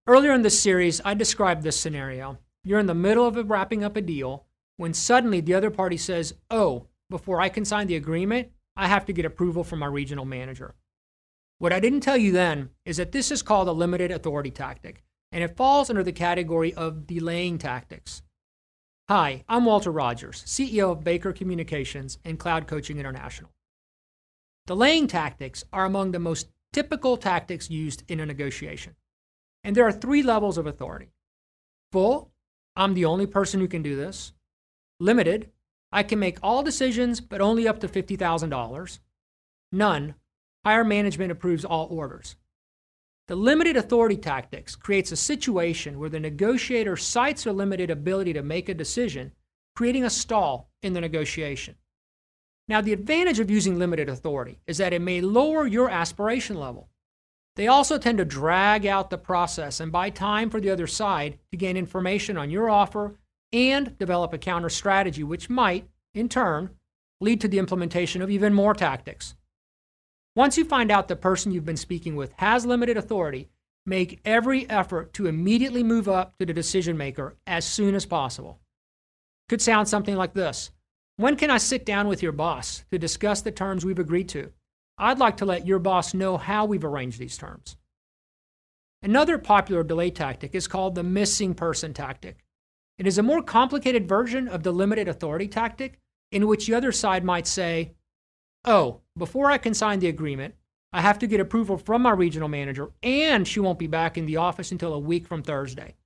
Earlier in this series, I described this scenario. You're in the middle of wrapping up a deal when suddenly the other party says, oh, before I can sign the agreement, I have to get approval from my regional manager. What I didn't tell you then is that this is called a limited authority tactic, and it falls under the category of delaying tactics. Hi, I'm Walter Rogers, CEO of Baker Communications and Cloud Coaching International. Delaying tactics are among the most typical tactics used in a negotiation. And there are 3 levels of authority. Full, I'm the only person who can do this. Limited, I can make all decisions, but only up to $50,000. None, higher management approves all orders. The limited authority tactics creates a situation where the negotiator cites their limited ability to make a decision, creating a stall in the negotiation. Now, the advantage of using limited authority is that it may lower your aspiration level. They also tend to drag out the process and buy time for the other side to gain information on your offer and develop a counter strategy, which might, in turn, lead to the implementation of even more tactics. Once you find out the person you've been speaking with has limited authority, make every effort to immediately move up to the decision maker as soon as possible. Could sound something like this. When can I sit down with your boss to discuss the terms we've agreed to? I'd like to let your boss know how we've arranged these terms. Another popular delay tactic is called the missing person tactic. It is a more complicated version of the limited authority tactic in which the other side might say, oh, before I can sign the agreement, I have to get approval from my regional manager, and she won't be back in the office until a week from Thursday.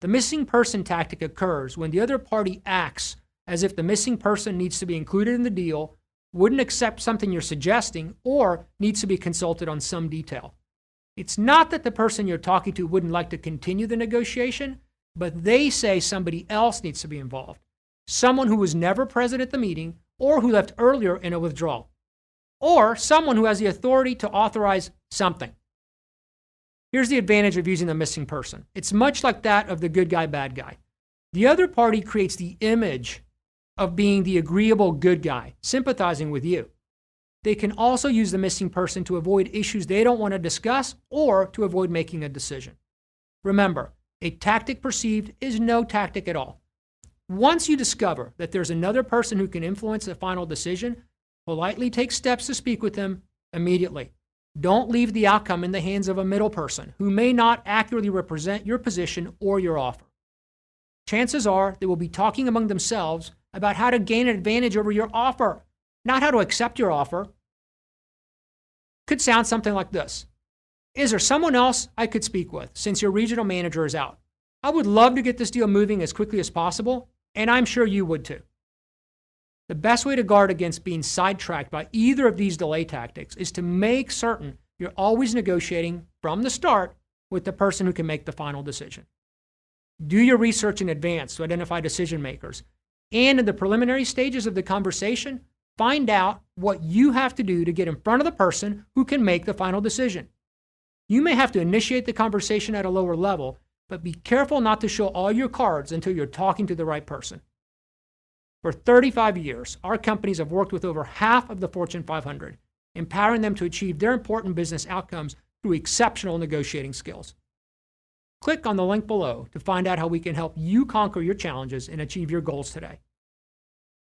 The missing person tactic occurs when the other party acts as if the missing person needs to be included in the deal, wouldn't accept something you're suggesting, or needs to be consulted on some detail. It's not that the person you're talking to wouldn't like to continue the negotiation, but they say somebody else needs to be involved. Someone who was never present at the meeting, or who left earlier in a withdrawal, or someone who has the authority to authorize something. Here's the advantage of using the missing person. It's much like that of the good guy, bad guy. The other party creates the image of being the agreeable good guy, sympathizing with you. They can also use the missing person to avoid issues they don't want to discuss or to avoid making a decision. Remember, a tactic perceived is no tactic at all. Once you discover that there's another person who can influence the final decision, politely take steps to speak with them immediately. Don't leave the outcome in the hands of a middle person who may not accurately represent your position or your offer. Chances are they will be talking among themselves about how to gain an advantage over your offer, not how to accept your offer. Could sound something like this. Is there someone else I could speak with since your regional manager is out? I would love to get this deal moving as quickly as possible, and I'm sure you would too. The best way to guard against being sidetracked by either of these delay tactics is to make certain you're always negotiating from the start with the person who can make the final decision. Do your research in advance to identify decision makers. And in the preliminary stages of the conversation, find out what you have to do to get in front of the person who can make the final decision. You may have to initiate the conversation at a lower level, but be careful not to show all your cards until you're talking to the right person. For 35 years, our companies have worked with over half of the Fortune 500, empowering them to achieve their important business outcomes through exceptional negotiating skills. Click on the link below to find out how we can help you conquer your challenges and achieve your goals today.